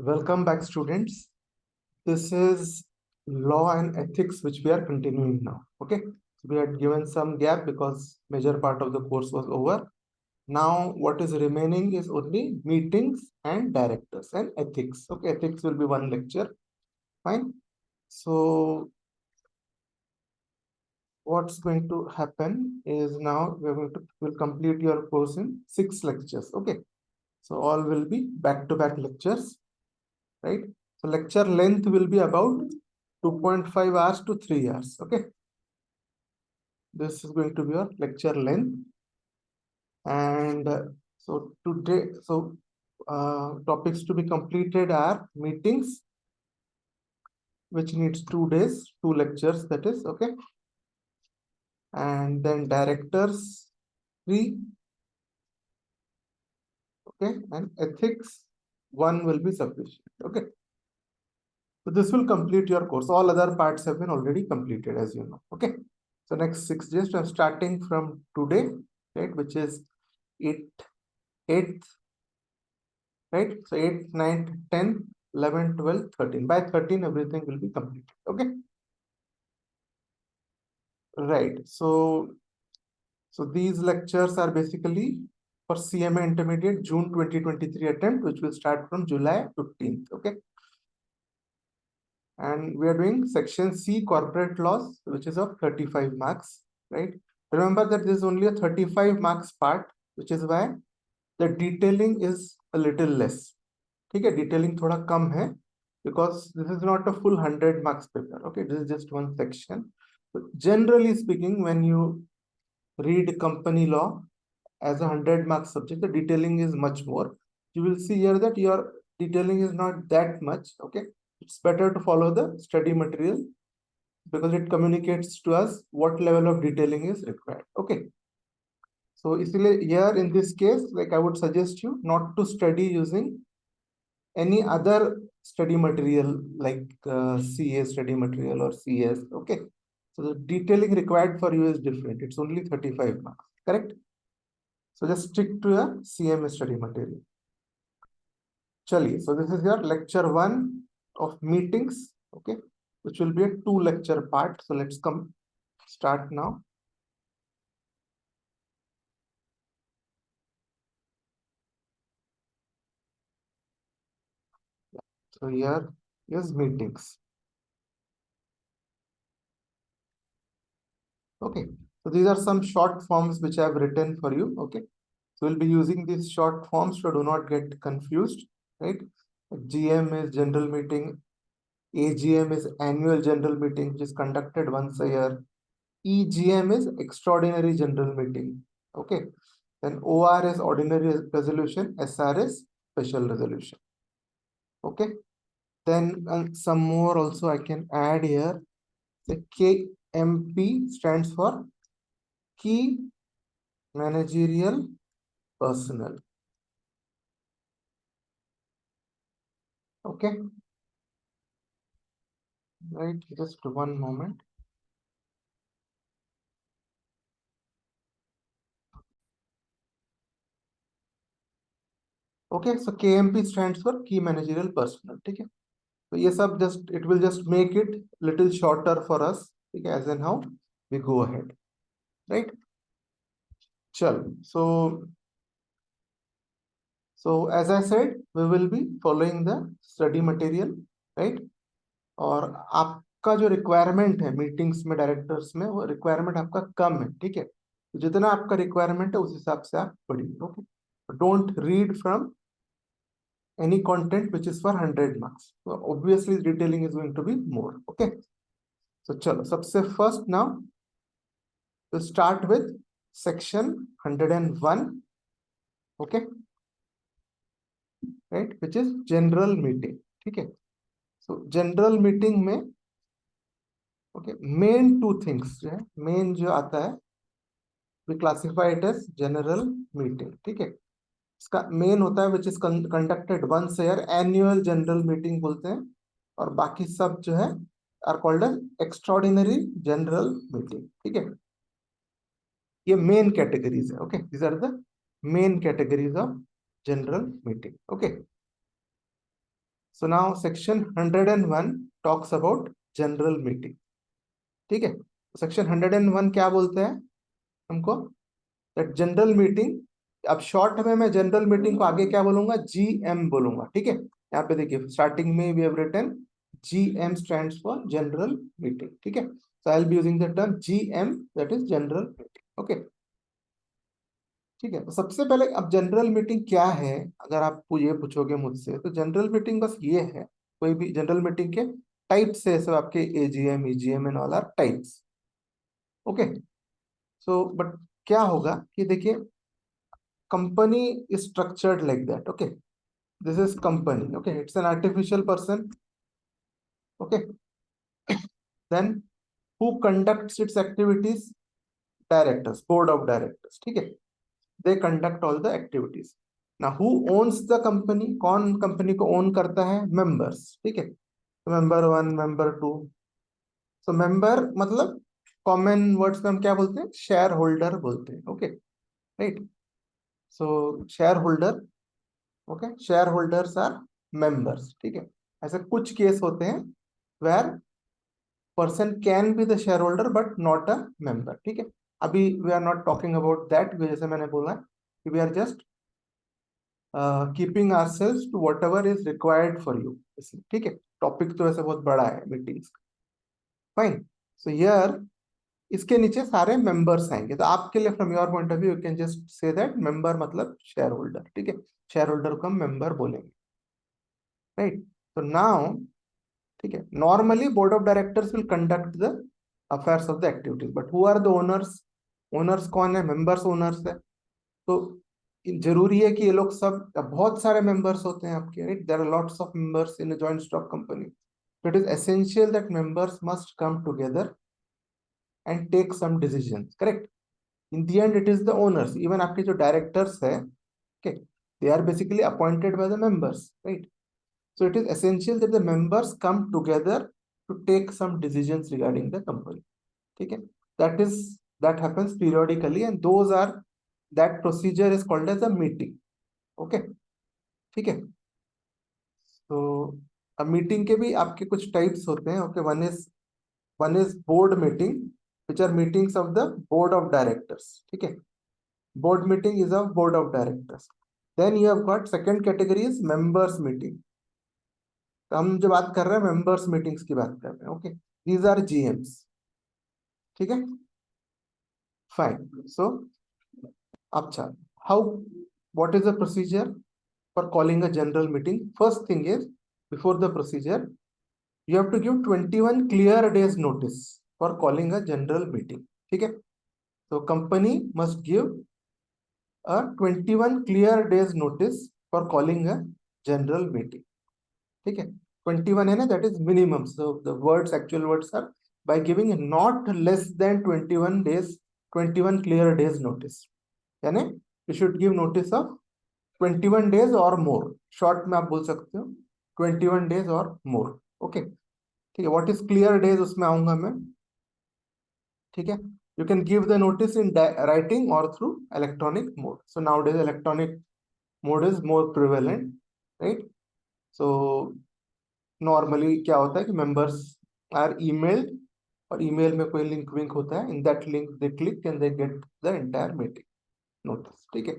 Welcome back, students. This is law and ethics, which we are continuing now. Okay, we had given some gap because major part of the course was over. Now, what is remaining is only meetings and directors and ethics. Okay, ethics will be one lecture. Fine. So, what's going to happen is now we're going to will complete your course in 6 lectures. Okay, so all will be back-to-back lectures, right? So lecture length will be about 2.5 hours to 3 hours. Okay, this is going to be your lecture length. And so today, topics to be completed are meetings, which needs 2 days, 2 lectures, that is. Okay, and then directors 3. Okay, and ethics 1 will be sufficient. Okay, so this will complete your course. All other parts have been already completed, as you know. Okay, so next 6 days, I'm starting from today, right, which is 8th, right? So 8th, 9th, 10th, 11th, 12th, 13th. By 13, everything will be completed. Okay, right. So these lectures are basically for CMA Intermediate June 2023 attempt, which will start from July 15th. Okay, and we are doing section C, corporate laws, which is of 35 marks, right? Remember that this is only a 35 marks part, which is why the detailing is a little less. Okay, detailing thoda kam hai because this is not a full 100 marks paper. Okay, this is just one section. So generally speaking, when you read company law as a 100 marks subject, the detailing is much more. You will see here that your detailing is not that much. Okay, it's better to follow the study material because it communicates to us what level of detailing is required. Okay, so here in this case, like I would suggest you not to study using any other study material like CA study material or CS. Okay, so the detailing required for you is different. It's only 35 marks, correct? So just stick to your CMA study material. Chaliye, so this is your lecture 1 of meetings, okay, which will be a 2 lecture part. So let's start now. So here is meetings. Okay, so these are some short forms which I have written for you. Okay, so we'll be using these short forms, so do not get confused, right? GM is general meeting, AGM is annual general meeting, which is conducted once a year. EGM is extraordinary general meeting. Okay, then OR is ordinary resolution, SR is special resolution. Okay, then some more also I can add here. The KMP stands for key managerial personnel. Okay, right, just one moment. Okay, so KMP stands for key managerial personnel. Okay, so ये सब just it will just make it little shorter for us. Okay, as in how we go ahead, right? Chal. So as I said, we will be following the study material, right? और आपका जो requirement है meetings में directors में वो requirement आपका कम है, ठीक है? तो जितना आपका रिक्वायरमेंट है उस हिसाब से आप पढ़िए. Okay, don't read from any content which is for 100 marks. So obviously detailing is going to be more. Okay, so chalo sabse first now we'll start with section 101. Okay, right, which is general meeting. ठीक है, so general meeting में okay main 2 things जो है, main जो आता है we classify it as general meeting. ठीक है, इसका मेन होता है which is conducted once a year, annual general meeting बोलते हैं, और बाकी सब जो है are called as extraordinary general meeting. ठीक है, ये मेन कैटेगरीज है. Okay, these are the main categories of general meeting. Okay, so now section 101 talks about general meeting. ठीक है, सेक्शन 101 क्या बोलते हैं हमको, दैट जनरल मीटिंग, अब शॉर्ट में मैं जनरल मीटिंग को आगे क्या बोलूंगा, जीएम बोलूंगा। ठीक है, यहाँ पे देखिए स्टार्टिंग में we have written GM stands for general meeting. ठीक है, so I will be using the term GM, that is general meeting. Okay, ठीक है। तो सबसे पहले अब जनरल मीटिंग क्या है, अगर आप ये पूछोगे मुझसे, तो जनरल मीटिंग बस ये है, कोई भी जनरल मीटिंग के टाइप्स है, सब आपके AGM EGM and all are types. Okay, so but क्या होगा कि देखिए, company is structured like that. Okay, this is company. Okay, it's an artificial person. Okay, then who conducts its activities, directors, board of directors. ठीक है, they conduct all the activities. Now who owns the company, कौन company को own करता है, members. ठीक है, member 1 member 2, so member मतलब common words में हम क्या बोलते हैं, शेयर होल्डर बोलते हैं। Okay, right, so shareholder, okay, shareholders are members. ठीक है, ऐसे कुछ केस होते हैं where person can be the shareholder but not a member. ठीक है, अभी we are not talking about that, जैसे मैंने बोला कि we are just keeping ourselves to whatever is required for you. ठीक है, टॉपिक तो ऐसे बहुत बड़ा है मीटिंग्स का। फाइन, सो हियर इसके नीचे सारे मेंबर्स आएंगे, तो आपके लिए from your point of view you can just say that member मतलब शेयर होल्डर। ठीक है, शेयर होल्डर को हम मेंबर बोलेंगे, राइट। तो नाउ, ठीक है, normally board of directors will conduct the affairs of the activities, but who are the owners, owners कौन है, मेंबर्स ओनर्स है। तो जरूरी है कि ये लोग सब, बहुत सारे मेंबर्स होते हैं आपके, right, there are lots of members in a joint stock company, it is essential that members must come together and take some decisions, correct. In the end it is the owners, even आपके जो directors है, okay, they are basically appointed by the members, right. So it is essential that the members come together to take some decisions regarding the company. ठीक है, that happens periodically and those are, that procedure is called as a meeting. Okay, ठीक है। तो अब meeting के भी आपके कुछ टाइप्स होते हैं। Okay, one is board meeting, which are meetings of the board of directors. ठीक है, board meeting is of board of directors. Then you have got second category is members meeting. तो हम जो बात कर रहे हैं मेंबर्स मीटिंग्स की बात कर रहे हैं। Okay, these are GMs. ठीक है, फाइन। सो अच्छा, how, what is the procedure for calling a general meeting? First thing is, before the procedure you have to give 21 clear days notice for calling a general meeting. ठीक है, तो company must give a 21 clear days notice for calling a general meeting. ठीक है, 21 है ना, that is minimum, so the words, actual words are by giving not less than 21 days, 21 clear days notice, यानी you should give notice of 21 days or more, short में आप बोल सकते हो 21 days or more। ओके, ठीक है, what is clear days उसमें आऊंगा मैं। ठीक है, you can give the notice in writing or through electronic mode, so nowadays electronic mode is more prevalent, right। so normally क्या होता है कि मेंबर्स आर ईमेल्ड, और ईमेल में कोई लिंक विंक होता है, in that link they click and they get the entire meeting notice. ठीक है,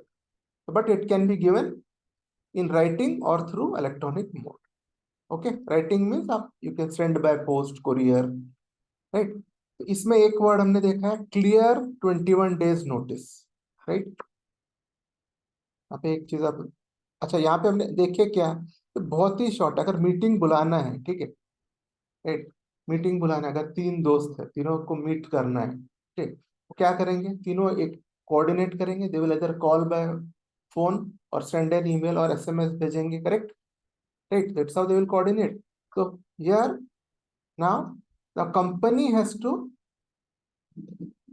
but it can be given in writing or through electronic mode. Okay, writing means आप you can send by post, courier, right. तो इसमें एक word हमने देखा है clear 21 days notice, right. यहाँ पे एक चीज आप, अच्छा यहाँ पे हमने देखे क्या, तो बहुत ही शॉर्ट, अगर मीटिंग बुलाना है, ठीक है, राइट, मीटिंग बुलाना है, अगर तीन दोस्त है, तीनों को मीट करना है, ठीक, वो क्या करेंगे, तीनों एक कोऑर्डिनेट करेंगे, दे विल इधर कॉल बाय फोन और सेंड एन ईमेल और एसएमएस भेजेंगे, correct, right, that's how they will coordinate. so here now the company has to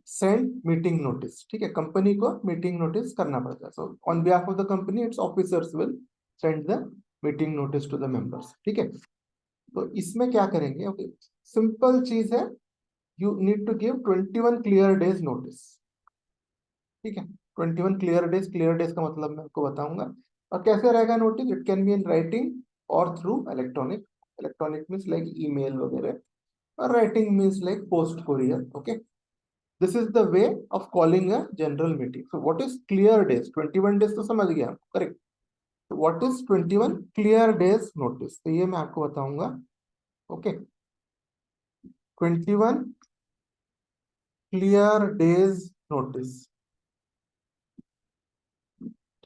send meeting notice। ठीक है, कंपनी को मीटिंग नोटिस करना पड़ता है, so on behalf of the company its officers will send the meeting notice to the members. ठीक है, तो इसमें क्या करेंगे, ओके, सिंपल चीज है, you need to give 21 clear days notice। ठीक है, 21 clear days, clear days का मतलब मैं आपको बताऊंगा। और कैसे रहेगा notice, it can be in writing or through electronic. Electronic means like email वगैरह, or writing means like post courier. Okay, this is the way of calling a general meeting. So what is clear days? 21 days तो समझ गया, correct? So what is 21 clear days notice? तो ये मैं आपको बताऊंगा. Okay, 21 clear days notice.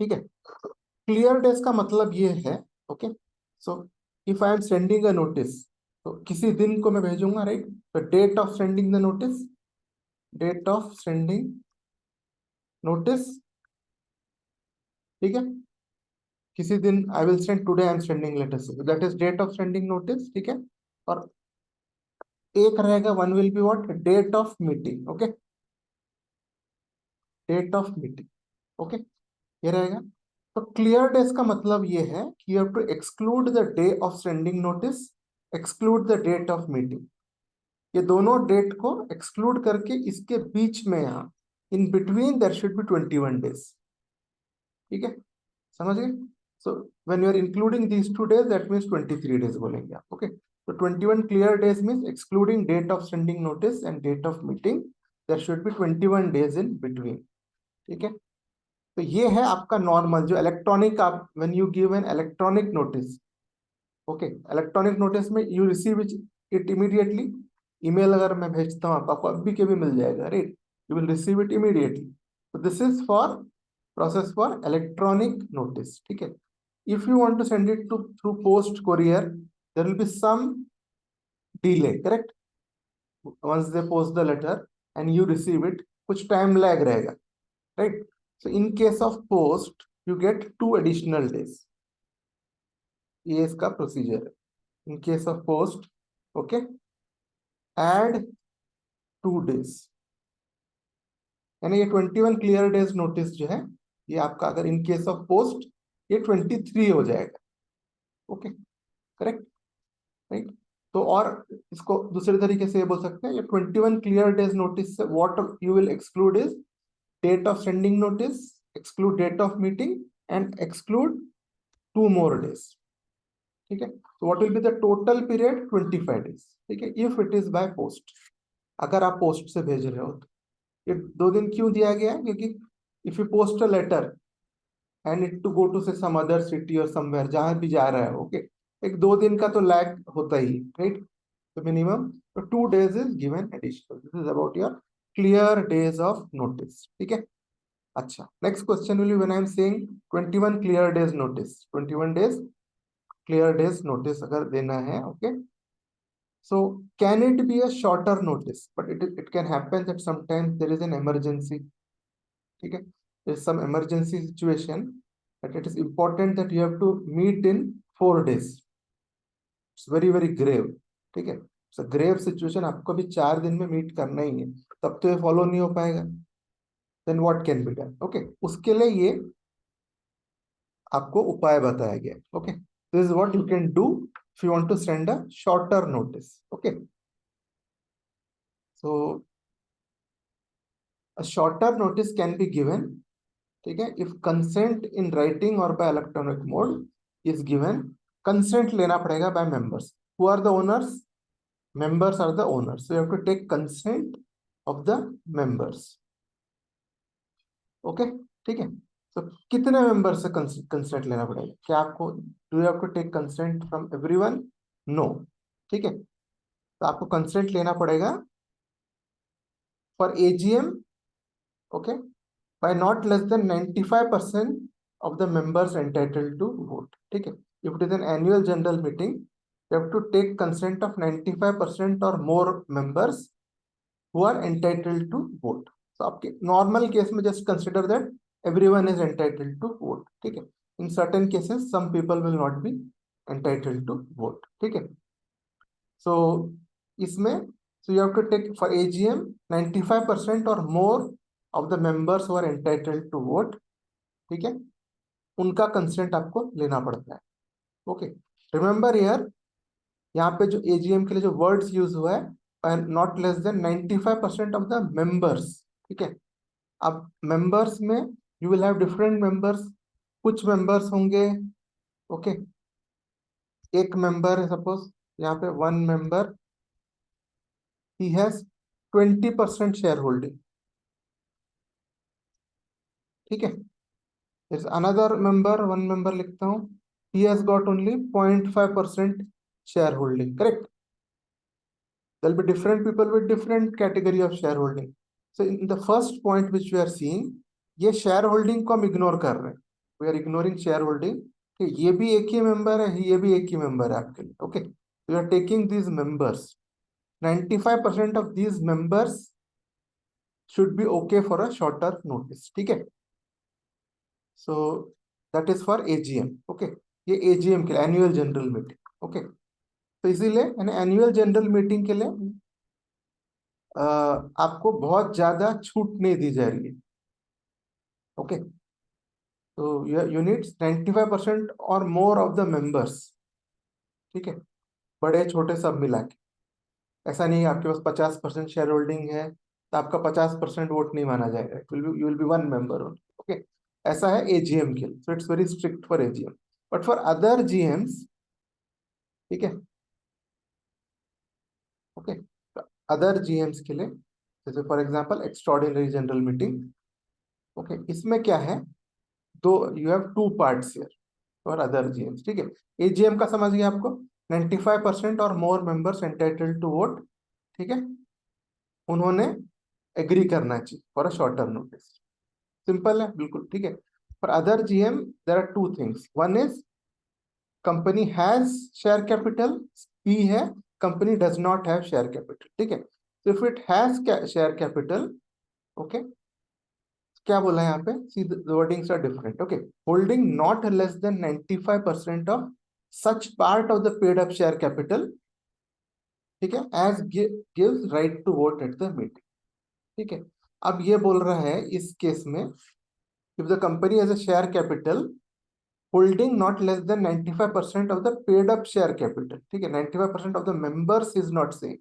ठीक है, क्लियर डेज का मतलब ये है. Okay, so if I am sending a notice, तो किसी दिन को मैं भेजूंगा, right? The date of sending the notice, date of sending notice. ठीक है, किसी दिन I will send, today I am sending letter, that is date of sending notice. ठीक है, और एक रहेगा, one will be what, date of meeting. Okay, date of meeting. Okay, ये रहेगा. तो क्लियर डेज का मतलब ये है कि you have to exclude the day of sending notice, exclude the date of meeting. ये दोनों डेट को एक्सक्लूड करके इसके बीच में, यहाँ in between there should be 21 days. ठीक है, समझ गए? So when you are including these 2 days, that means 23 days बोलेंगे आप. ओके, तो 21 clear days means excluding date of sending notice and date of meeting, there should be 21 days in between. ठीक है, तो ये है आपका नॉर्मल जो इलेक्ट्रॉनिक. आप when you give an electronic notice, okay, electronic notice में you receive it immediately. Email अगर मैं भेजता हूँ आपको अभी के भी मिल जाएगा, right? You will receive it immediately. तो this is for process for electronic notice. ठीक है, if you want to send it to through post courier, there will be some delay, correct? Once they post the letter and you receive it, कुछ time lag रहेगा, right? So in case of post you get 2 additional days. ये इसका procedure है. In case of post, okay, add 2 days. यानी ये 21 clear days notice जो है, ये आपका अगर इन केस ऑफ पोस्ट ये 23 हो जाएगा. Okay, correct, right? तो और इसको दूसरे तरीके से ये बोल सकते हैं, ये 21 क्लियर डेज नोटिस से what you will exclude is date of sending notice, exclude date of meeting and exclude 2 more days. ठीक है, तो what will be the total period? 25 days. ठीक है, if it is by post. अगर आप post से भेज रहे हो तो ये 2 दिन क्यों दिया गया है? क्योंकि if you post a letter and it to go to say some other city और समवेयर, जहां भी जा रहा है, ओके, एक 2 दिन का तो लैग होता ही, राइट? तो मिनिमम तो 2 days is given additional. This is about your clear days of notice. ठीक है, अच्छा, next question will be when I am saying 21 clear days notice, 21 days clear days notice अगर देना है, okay. So can it be a shorter notice? But it can happen that sometimes there is an emergency. ठीक है, there's some emergency situation that it is important that you have to meet in 4 days. It's very very grave. ठीक है, so grave situation, आपको भी 4 दिन में meet करना ही है, तब तो ये फॉलो नहीं हो पाएगा. Then what can be done? Okay, उसके लिए ये आपको उपाय बताया गया. Okay, this is what you can do if you want to send a shorter notice. Okay, so a shorter notice can be given, ठीक है, if consent in writing or by electronic mode is given. Consent लेना पड़ेगा by members. Who are the owners? Members are the owners, so you have to take consent of the members. Okay, ठीक है. So कितने members से consent लेना पड़ेगा? क्या आपको, do you have to take consent from everyone? No. ठीक है, तो आपको consent लेना पड़ेगा for AGM, okay, by not less than 95% of the members entitled to vote. ठीक है, if it is an annual general meeting, you have to take consent of 95% or more members who are entitled to vote. So आपके normal case में just consider that everyone is entitled to vote. ठीक है, in certain cases some people will not be entitled to vote. ठीक है, so इसमें so you have to take for AGM 95% or more of the members who are entitled to vote. ठीक है, उनका consent आपको लेना पड़ता है. ओके, रिमेंबर हियर, यहाँ पे जो एजीएम के लिए जो वर्ड्स यूज हुआ है, not less than 95% of the members. ठीक है, अब मेंबर्स में you will have different members. कुछ मेंबर्स होंगे, ओके, एक मेंबर है, सपोज यहाँ पे one member, he has 20% share holding, ठीक है। अनदर मेंबर, वन मेंबर लिखता हूँ, he has got only 0.5% shareholding, correct? There'll be different people with different category of shareholding. So in the first point which we are seeing, ये shareholding को हम ignore कर रहे हैं, we are ignoring shareholding, कि ये भी एक ही member है, ये भी एक ही member है आपके लिए, okay? We are taking these members, 95% of these members should be okay for a shorter notice, ठीक है? So that is for AGM, okay? ये AGM के लिए एनुअल जनरल मीटिंग, ओके। तो इसीलिए यानी एनुअल जनरल मीटिंग के लिए आपको बहुत ज्यादा छूट नहीं दी जा रही है, ओके। तो यू नीड 95% और मोर ऑफ द मेंबर्स, ठीक है, बड़े छोटे सब मिला के। ऐसा नहीं है आपके पास 50% शेयर होल्डिंग है तो आपका 50% वोट नहीं माना जाएगा, you will be one member, okay. ऐसा है एजीएम के लिए, so it's very strict for AGM, but for other GMs, ठीक है, ओके, अदर जीएम्स के लिए, जैसे for example extraordinary general meeting, okay, इसमें क्या है, दो, you have two parts here for other GMs, ठीक है। एजीएम का समझ गया आपको, 95% और more members entitled to vote, ठीक है, उन्होंने एग्री करना चाहिए for a short term notice, simple है बिल्कुल, ठीक है। For other GM there are two things, one is company has share capital, P है company does not have share capital, ठीक है। तो if it has share capital, okay, क्या बोला है यहाँ पे, see the wordings are different, okay, holding not less than 95% of such part of the paid up share capital, ठीक है, as gives right to vote at the meeting, ठीक है। अब ये बोल रहा है इस केस में, if the company has a share capital holding not less than 95% of the paid up share capital, ठीक है, 95% of the members is not saying,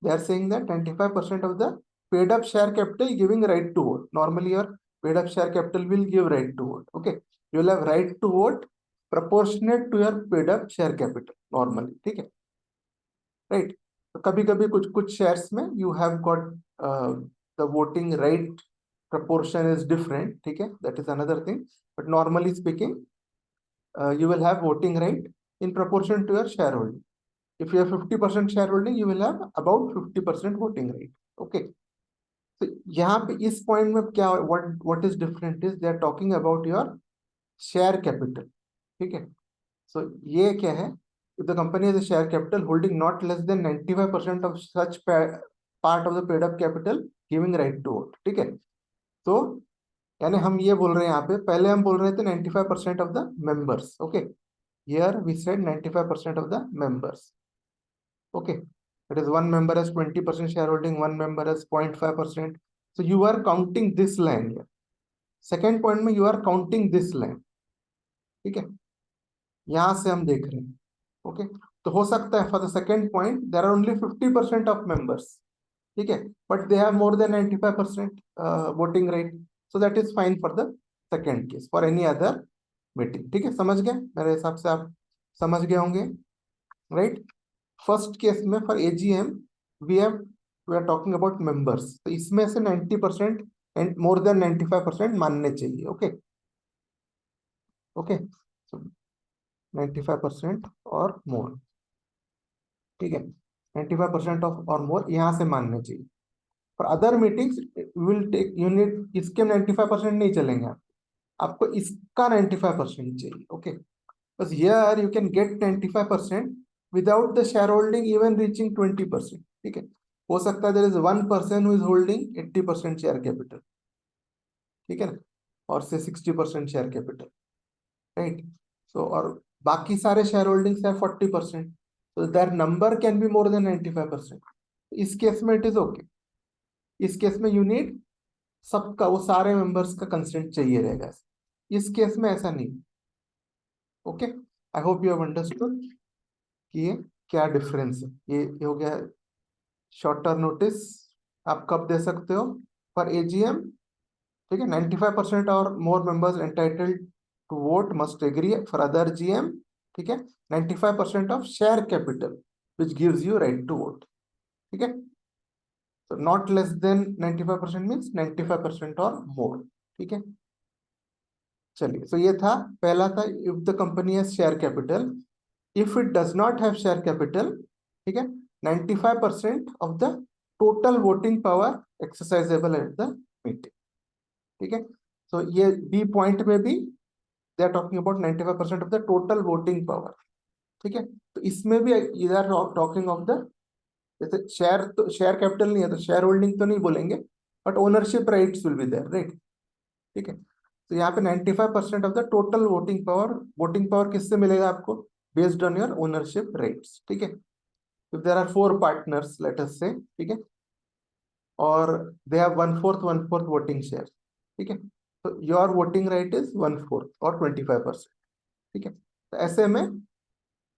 they are saying that 95% of the paid up share capital giving right to vote. Normally your paid up share capital will give right to vote, okay, you will have right to vote proportionate to your paid up share capital normally, ठीक है, right? तो कभी कभी कुछ कुछ shares में you have got the voting right proportion is different, ठीक है, that is another thing, but normally speaking you will have voting right in proportion to your shareholding. If you have 50% shareholding, you will have about 50% voting right. Okay. So यहाँ पे इस point में क्या, what is different is they are talking about your share capital. ठीक है. So ये क्या है? If the company has a share capital holding not less than 95% of such part of the paid up capital giving right to vote. ठीक है. तो यानी हम ये बोल रहे हैं यहाँ पे, पहले हम बोल रहे थे 95% of the members. Okay. Here we said 95% of the members. Okay. That is one member has 20% shareholding, one member has 0.5%. So you are counting this line here. Second point में you are counting this line. ठीक है. यहाँ से हम देख रहे हैं. Okay. तो हो सकता है for the second point there are only 50% of members. ठीक है. But they have more than 95% voting right. So that is fine for the second case. For any other meeting. ठीक है. समझ गए? मेरे हिसाब से आप समझ गए होंगे. Right? फर्स्ट केस में for AGM we are talking about members, तो इसमें से 90% एंड मोर देन 95% मानने चाहिए, ओके, ओके, 95% और मोर, ठीक है, 95% ऑफ और मोर यहाँ से मानने चाहिए। For other meetings will take unit, इसके 95% नहीं चलेंगे, आपको इसका 95% चाहिए, ओके, बस here you can get 95% without the shareholding even reaching 20%, ठीक है। हो सकता है there is one person who is holding 80% share capital, ठीक है ना, और से 60% शेयर कैपिटल, राइट। सो और बाकी सारे शेयर होल्डिंग्स है 40%, तो there number can be more than 95%। इस केस में इट इज ओके, इस केस में यू नीड सबका, वो सारे मेंबर्स का कंसेंट चाहिए रहेगा, इस केस में ऐसा नहीं, okay. I hope you have understood कि ये क्या डिफरेंस है। ये हो गया शॉर्टर नोटिस आप कब दे सकते हो, फॉर एजीएम, ठीक है, 95% और more members entitled to vote must agree, for other GM ठीक है, 95% of share capital which gives you right to vote, ठीक है। तो नॉट लेस देन 95% मीन्स 95% और मोर, ठीक है। चलिए, तो ये था, पहला था if the company has share capital, if it does not have share capital, ठीक है, 95% of the total voting power exercisable at the meeting, ठीक है। तो ये बी पॉइंट में भी they are talking about 95% of the total voting power, ठीक है। तो इसमें भी इधर टॉकिंग ऑफ द, जैसे शेयर, तो शेयर कैपिटल नहीं है तो शेयर होल्डिंग तो नहीं बोलेंगे, but ownership rights will be there, right, ठीक है। तो यहाँ पे 95% of the total voting power किससे मिलेगा आपको, based on your ownership rights, ठीक है। If there are 4 partners let us say, ठीक है, और दे हैव 1/4 वोटिंग शेयर, ठीक है, तो योर वोटिंग राइट इज 1/4 और 25%, ठीक है। तो ऐसे में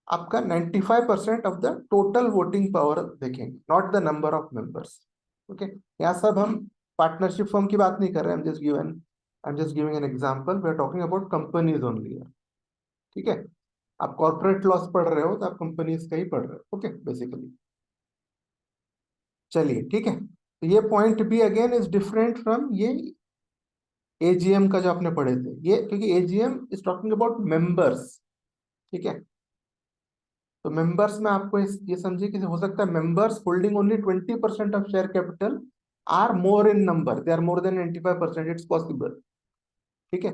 आपका 95% of the total voting power देखेंगे, not the number of members, okay. यहाँ सब हम पार्टनरशिप फॉर्म की बात नहीं कर रहे हैं, I am just giving an example, we are talking about companies only, ठीक है। आप कॉर्पोरेट लॉस पढ़ रहे हो तो आप कंपनीज का ही पढ़ रहे हो, ओके, बेसिकली। चलिए, ठीक है, तो ये पॉइंट भी अगेन इज डिफरेंट फ्रॉम ये एजीएम का जो आपने पढ़े थे, ये क्योंकि AGM is talking about members, ठीक है। तो मेंबर्स में आपको ये समझिए कि हो सकता है members holding only 20% of share capital are more in number, they are more than 95%, it's possible, ठीक है।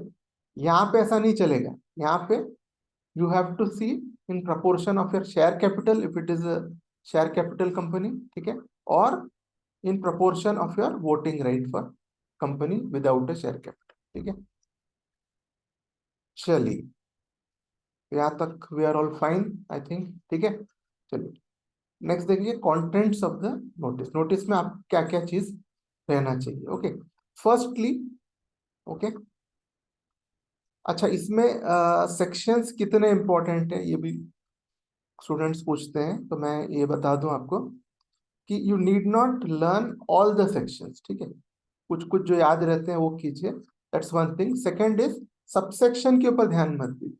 यहाँ पे ऐसा नहीं चलेगा, यहाँ पे you have to see in proportion of your share capital if it is a share capital company, ठीक है, और in proportion of your voting right for company without a share capital, ठीक है। चलिए, यहाँ तक we are all fine I think, ठीक है। चलिए, नेक्स्ट देखिए contents of the notice, notice में आप क्या क्या चीज रहना चाहिए, ओके। फर्स्टली, ओके, अच्छा, इसमें सेक्शंस कितने इंपॉर्टेंट है ये भी स्टूडेंट्स पूछते हैं, तो मैं ये बता दूं आपको कि you need not learn all the sections, ठीक है, कुछ कुछ जो याद रहते हैं वो कीजिए, that's one thing. Second is subsection के ऊपर ध्यान मत दीजिए,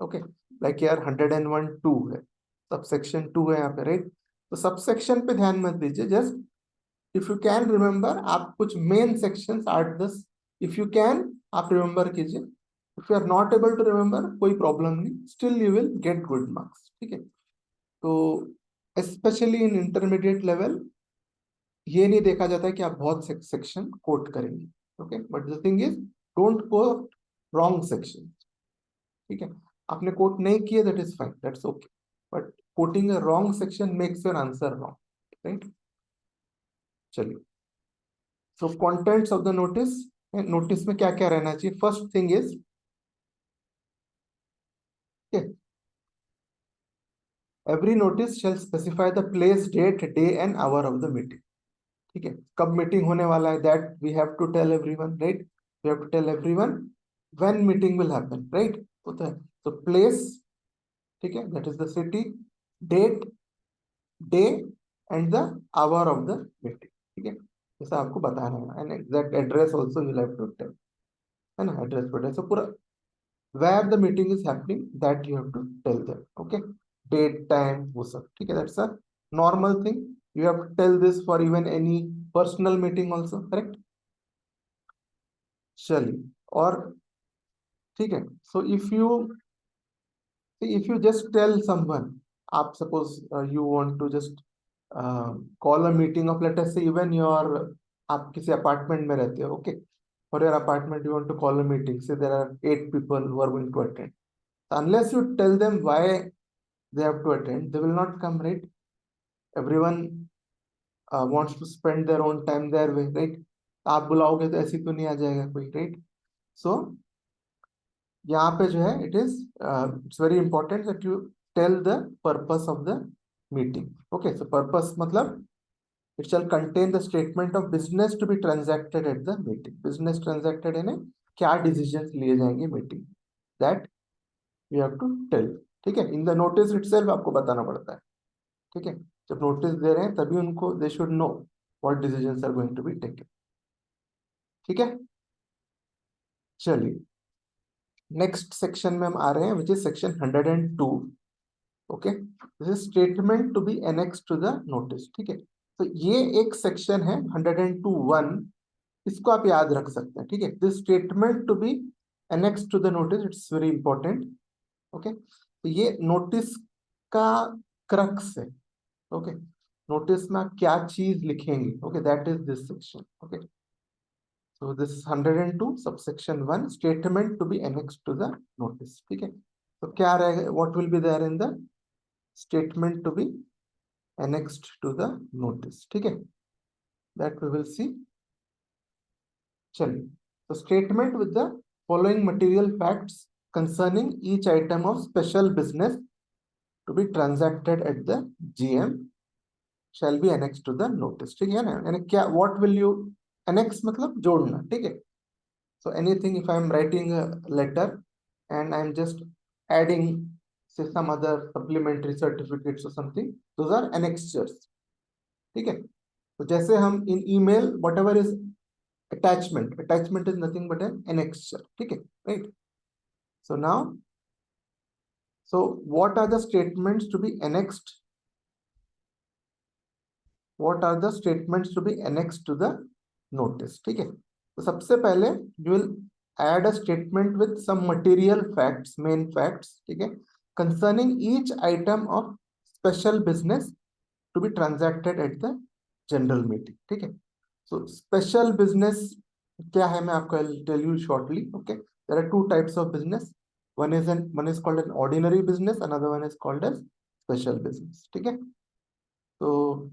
ओके, लाइक यार 101 2 है, सबसेक्शन 2 है यहाँ पे, राइट। तो सबसेक्शन पे ध्यान मत दीजिए, just if you can remember, आप कुछ main sections 8-10 if you can आप रिमेंबर कीजिए, if you are not able to remember कोई प्रॉब्लम नहीं, still you will get good marks, ठीक है। तो स्पेशली इन इंटरमीडिएट लेवल ये नहीं देखा जाता है कि आप बहुत सेक्शन कोट करेंगे, okay, but the thing is don't quote wrong section, ठीक है। आपने कोट नहीं किया, that is fine, that's okay, but quoting a wrong section makes your answer wrong, right. चलिए, so contents of the notice, notice में क्या क्या रहना चाहिए, first thing is, every notice shall specify the place, date, day and hour of the meeting, ठीक है, कब meeting होने वाला है, that we have to tell everyone, right, we have to tell everyone when meeting will happen, right, होता है। तो place, ठीक है, that is the city, date, day and the hour of the meeting, ठीक है, जैसा आपको बताना है, and exact address also you have to tell, है ना, एड्रेस पर, so पूरा where the meeting is happening that you have to tell them, okay, date, time, वो सब, ठीक है, that's a normal thing, you have to tell this for even any personal meeting also, correct। चलिए, और ठीक है, so if you just tell someone, आप suppose you want to just call a meeting of, let us say even your, आप किसी apartment में रहते हो, okay, for your apartment you want to call a meeting, say there are 8 people who are going to attend, unless you tell them why they have to attend, they will not come, right, everyone wants to spend their own time their way, right, आप बुलाओगे तो ऐसी तो नहीं आ जाएगा कोई, right। So यहाँ पे जो है it is, it's very important that you tell the purpose of the meeting, okay. So purpose मतलब it shall contain the statement of business to be transacted at the meeting, business transacted यानी क्या decisions लिए जाएंगे meeting, that you have to tell, ठीक है, in the notice itself आपको बताना पड़ता है, ठीक है, जब नोटिस दे रहे हैं तभी उनको they should know what decisions are going to be taken, ठीक है। चलिए, नेक्स्ट सेक्शन में हम आ रहे हैं which is section 102. Okay, this is statement to be annex to the notice. ठीक है, तो ये एक सेक्शन है 102(1), इसको आप याद रख सकते हैं. ठीक है, this statement to be annex to the notice, it's very important. Okay, तो ये नोटिस का क्रक्स है. ओके, नोटिस में आप क्या चीज लिखेंगे. Okay, that is this section. Okay, so this is 102 subsection 1, statement to be annexed to the notice. ठीक है, तो क्या रहेगा, what will be there in the statement to be annexed to the notice. ठीक है, that we will see. चलिए, तो statement with the following material facts concerning each item of special business to be transacted at the GM shall be annexed to the notice. ठीक है ना, यानी क्या, what will you annex मतलब जोड़ना. ठीक है, so anything, if I am writing a letter and I am just adding say some other supplementary certificates or something, those are annexures. ठीक है, तो जैसे हम in email whatever is attachment is nothing but an annexure. ठीक है, right? So now, so what are the statements to be annexed? What are the statements to be annexed to the notice? ठीक है, तो सबसे पहले you will add a statement with some material facts, main facts. ठीक है, concerning each item of special business to be transacted at the general meeting. ठीक है, so special business क्या है, मैं आपको I'll tell you shortly. Okay, there are two types of business. One is called an ordinary business, another one is called as special business. ठीक है, तो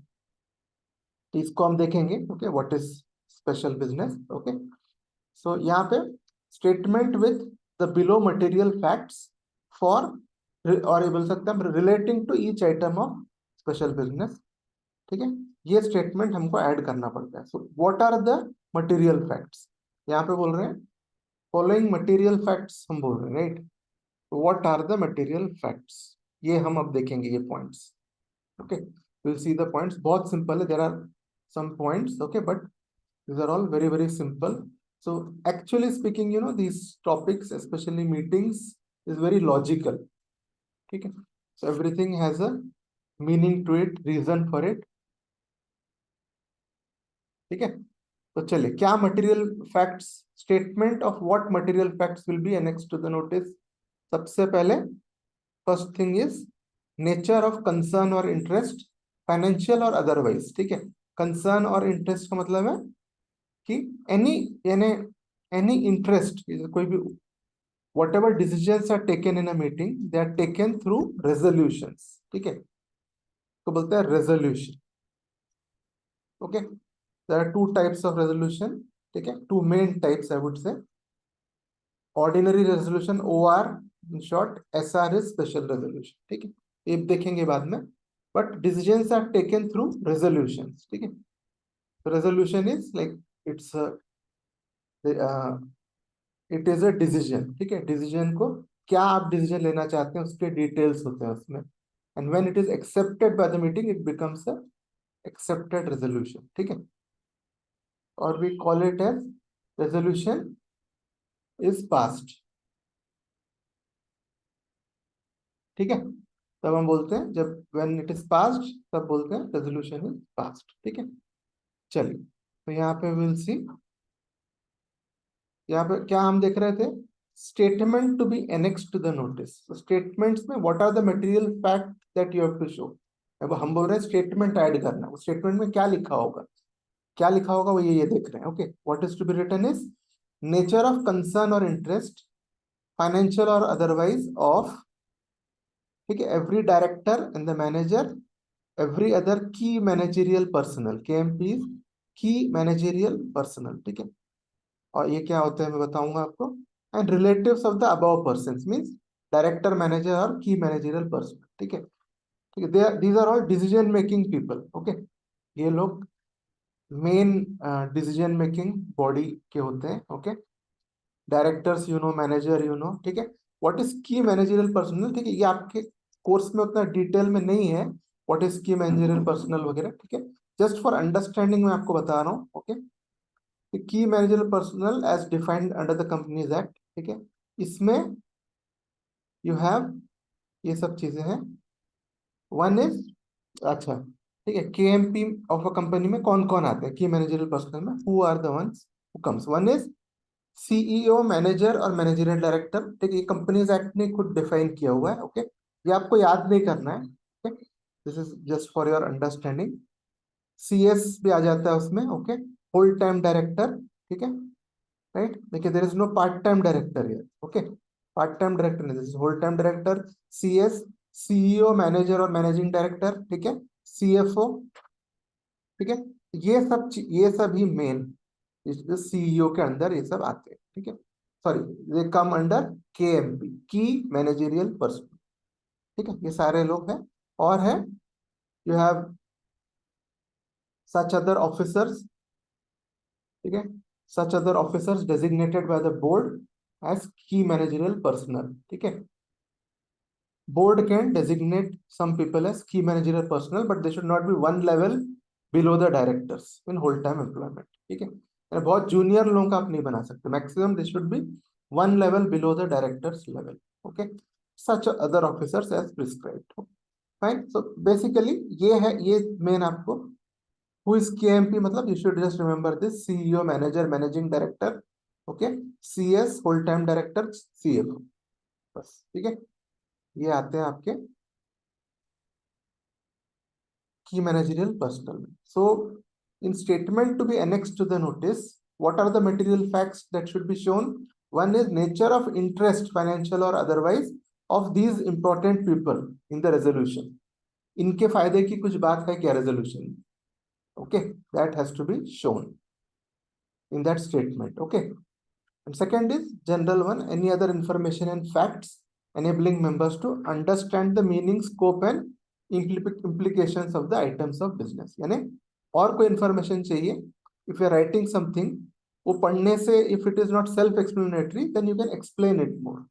इसको हम देखेंगे. Okay, what is special business. Okay, so यहाँ पे statement with the below material facts for, और ये बोल सकते हैं relating to each item of special business. ठीक है, ये स्टेटमेंट हमको ऐड करना पड़ता है. So what are the material facts, यहाँ पे बोल रहे हैं फॉलोइंग मटेरियल फैक्ट्स हम बोल रहे हैं, right. What are the material facts, ये हम अब देखेंगे ये points. Okay, will see the points. बहुत सिंपल है, there are some points. Okay, but these are all very very simple. So actually speaking, you know, these topics, especially meetings, is very logical. Okay, so everything has a meaning to it, reason for it. ठीक है, तो चलिए, क्या material facts, statement of what material facts will be annexed to the notice. सबसे पहले first thing is nature of concern और interest, financial और otherwise. ठीक है, कंसर्न और इंटरेस्ट का मतलब है कि एनी, यानी एनी इंटरेस्ट, कोई भी whatever decisions are taken in a meeting, they are taken through resolutions. ठीक है, तो बोलते हैं resolution. Okay, there are two types of resolution. ठीक है, two main types I would say. Ordinary resolution, OR in short, SR is special resolution. ठीक है, ये देखेंगे बाद में, but decisions are taken through resolutions. ठीक है, so resolution is like it's a it is a decision. ठीक है, डिसीजन को, क्या आप डिसीजन लेना चाहते हैं उसके डिटेल्स होते हैं उसमें, and when it is accepted by the meeting it becomes a accepted resolution. ठीक है, और we call it as resolution is passed. ठीक है, तब हम बोलते हैं, जब व्हेन इट इज पास्ड तब बोलते हैं रेजोल्यूशन इज पास्ड. ठीक है, चलिए, तो यहाँ पे विल सी, यहाँ पे क्या हम देख रहे थे, statement to be annex to the notice. Statements में what are the material fact that you have to show. अब हम बोल रहे हैं स्टेटमेंट ऐड करना, उस स्टेटमेंट में क्या लिखा होगा, क्या लिखा होगा वो ये देख रहे हैं. Okay, what is to be written is nature of concern और इंटरेस्ट, फाइनेंशियल और अदरवाइज ऑफ, ठीक है, every director and the manager, every other key managerial personnel, KMP key managerial personnel. ठीक है, और ये क्या होता है मैं बताऊंगा आपको. And relatives of the above persons means director, manager और की मैनेजरियल पर्सन. ठीक है, ठीक है, these are all decision making people. Okay, ये लोग मेन डिसीजन मेकिंग बॉडी के होते हैं. Okay, directors you know, manager you know. ठीक है, what is key managerial personnel. ठीक है, ये आपके कोर्स में उतना डिटेल में नहीं है, what is key managerial personal वगैरह. ठीक है, जस्ट फॉर अंडरस्टैंडिंग मैं आपको बता रहा हूँ. Okay, key managerial personnel as defined under the companies act. ठीक है, इसमें यू हैव ये सब चीजें हैं। वन इज, अच्छा ठीक है, KMP ऑफ अ कंपनी में कौन कौन आते हैं, की मैनेजरियल पर्सनल में, who are the ones who comes. One is CEO, manager और मैनेजरियल डायरेक्टर। ठीक है, ये कंपनीज एक्ट ने खुद डिफाइन किया हुआ है। ओके, ये आपको याद नहीं करना है। Okay, this is just for your understanding. CS भी आ जाता है उसमें। Okay, whole time director. ठीक है, राइट, देखिए there is no part time director here. Okay, part time director नहीं, this is whole time director. CS, CEO, manager और मैनेजिंग डायरेक्टर। ठीक है, CFO। ठीक है, ये सब ही मेन CEO के अंदर ये सब आते हैं। ठीक है, सॉरी, ये come under KMP, key managerial person. ठीक है, ये सारे लोग हैं। और है, you have such other officers. ठीक है, such other officers designated by the board as key managerial personnel. ठीक है, board can designate some people as key managerial personnel, but they should not be one level below the directors in whole time employment. ठीक है, यानी बहुत junior लोगों का आप नहीं बना सकते, maximum they should be one level below the directors level. Okay, such other officers as prescribed. Fine, so basically ये है, ये मेन आपको हु इज KMP मतलब you should just remember this, CEO, manager, managing director. Okay, CS, whole time director, CFO, बस। ठीक है, ये आते हैं आपके key managerial personnel. So, in statement to be annexed to the notice, what are the material facts that should be shown? One is nature of interest, financial or otherwise, of these important people in the resolution. इनके फायदे की कुछ बात है क्या resolution में? Okay, that has to be shown in that statement. Okay. And second is general one, any other information and facts enabling members to understand the meaning, scope and implications of the items of business. यानी और कोई information चाहिए, if you are writing something, वो पढ़ने से if it is not self-explanatory, then you can explain it more.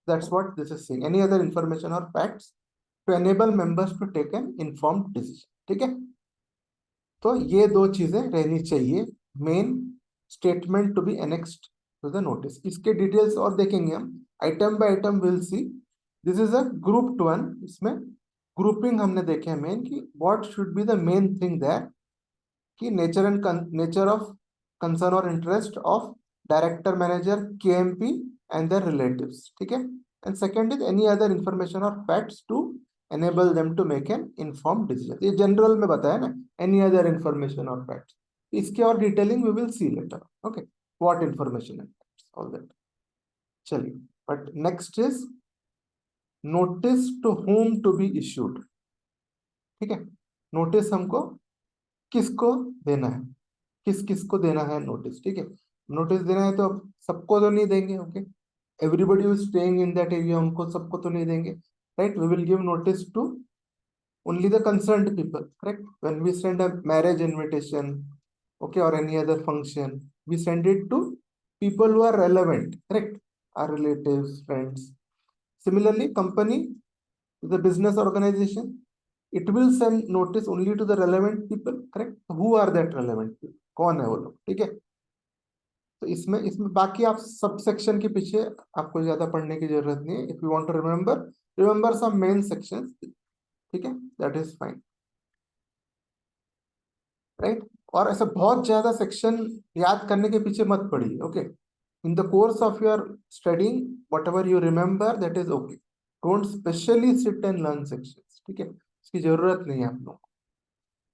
That's what this is saying. Any other information or facts to enable members to take an informed decision. ठीक है, तो ये दो चीजें रहनी चाहिए main statement to be annexed to the notice. इसके details और देखेंगे हम item by item, will see. This is a group 1, इसमें ग्रुपिंग हमने देखे हैं मेन कि what should be the main thing that, कि नेचर ऑफ कंसर्न और interest of director, manager, KMP and their relatives. ठीक है, and second is any other information और facts to enable them to make an informed decision. ये general में बताया ना, any other information or facts. इसके और detailing we will see later. Okay, what information and facts, all that. चलिए, but next is notice to whom to be issued. ठीक है, notice हमको किसको देना है, किस किस को देना है नोटिस। ठीक है, नोटिस देना है तो सबको तो नहीं देंगे। Okay, everybody who is staying in that area, उनको सबको तो नहीं देंगे, right. We will give notice to only the concerned people, correct? When we send a marriage invitation, okay, or any other function, we send it to people who are relevant, correct? Our relatives, friends. Similarly, company, the business organization, it will send notice only to the relevant people, correct? Who are that relevant people? कौन है वो लोग? ठीक है, तो इसमें इसमें बाकी आप सब सेक्शन के पीछे आपको ज्यादा पढ़ने की जरूरत नहीं है। If you want to remember, remember some main sections. ठीक है, दैट इज फाइन, राइट। और ऐसा बहुत ज्यादा सेक्शन याद करने के पीछे मत पड़िए। Okay, in the course of your studying whatever you remember that is okay, don't specially sit and learn sections. ठीक है, इसकी जरूरत नहीं है आप लोगों को।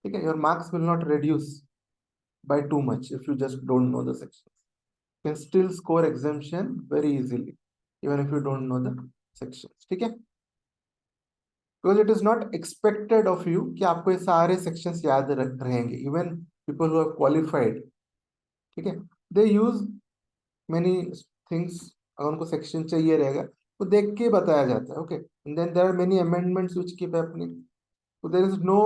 ठीक है, your marks will not reduce by too much if you just don't know the sections. You can still score exemption very easily even if you don't know the sections. ठीक है, because it is not expected of you कि आपको ये सारे sections याद रहेंगे। even people who have qualified, ठीक है, they use many things। अगर उनको section चाहिए रहेगा तो देख के बताया जाता है। Okay, and then there are many amendments which keep happening, so there is no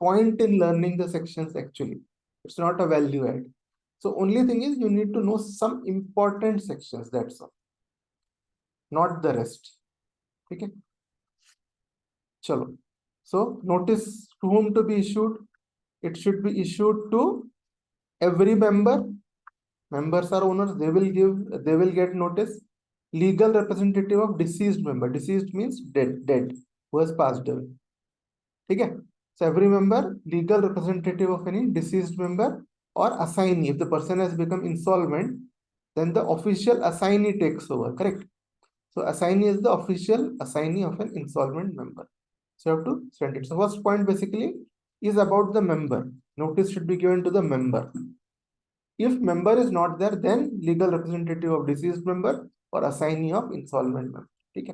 point in learning the sections actually. It's not a value add. So only thing is you need to know some important sections, that's all, not the rest. ठीक है, चलो। So notice to whom to be issued, it should be issued to every member. Members are owners, they will get notice. legal representative of deceased member. Deceased means dead, who has passed away. ठीक है? So every member, legal representative of any deceased member or assignee. If the person has become insolvent, then the official assignee takes over. Correct? So assignee is the official assignee of an insolvent member. So you have to send it. So first point basically is about the member. Notice should be given to the member. If member is not there, then legal representative of deceased member or assignee of insolvent member. Okay.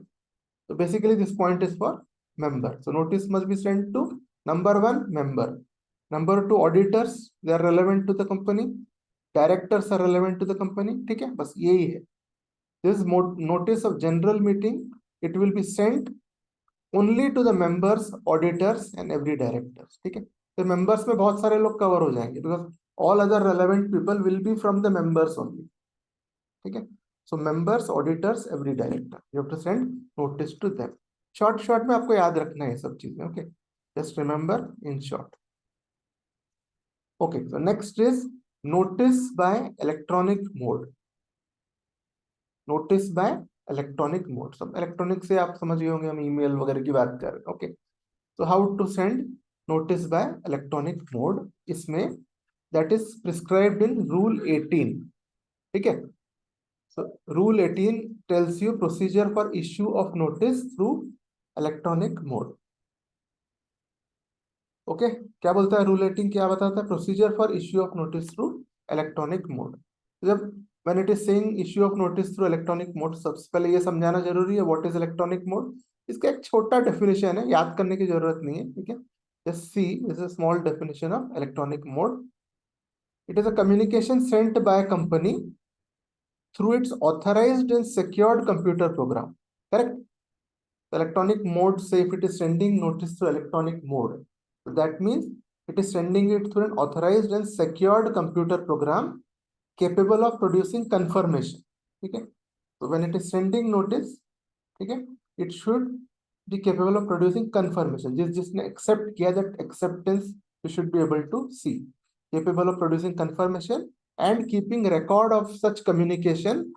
So basically this point is for member. So notice must be sent to number one, member. Number two, auditors, they are relevant to the company. Directors are relevant to the company. Okay. बस यही है. This notice of general meeting, it will be sent only to the members, auditors and every directors. ठीक है. तो members में बहुत सारे लोग cover हो जाएंगे because all other relevant people will be from the members only. ठीक है. So members, auditors, every director. You have to send notice to them. Short में आपको याद रखना है सब चीजें. Okay. Just remember in short. Okay. So next is notice by electronic mode. Notice by electronic mode. सब इलेक्ट्रॉनिक से आप समझ गए होंगे, हम ईमेल वगैरह की बात कर रहे हैं. Okay. So how to send notice by electronic mode? इसमें that is prescribed in rule 18. ठीक है. So rule 18 tells you procedure for issue of notice through electronic mode. Okay. क्या बोलता है rule 18? क्या बताता है? Procedure for issue of notice through electronic mode. जब when it is saying issue of notice through electronic mode, सबसे पहले ये समझाना जरूरी है what is electronic mode. इसका एक छोटा definition है, याद करने की जरूरत नहीं है. ठीक है. Just see, this is a small definition of electronic mode. It is a communication sent by a company through its authorized and secured computer program. Correct? Electronic mode, say if it is sending notice through electronic mode, so that means it is sending it through an authorized and secured computer program capable of producing confirmation. Okay. So when it is sending notice, okay, it should be capable of producing confirmation. जिसने accept किया, that acceptance you should be able to see. Capable of producing confirmation and keeping record of such communication.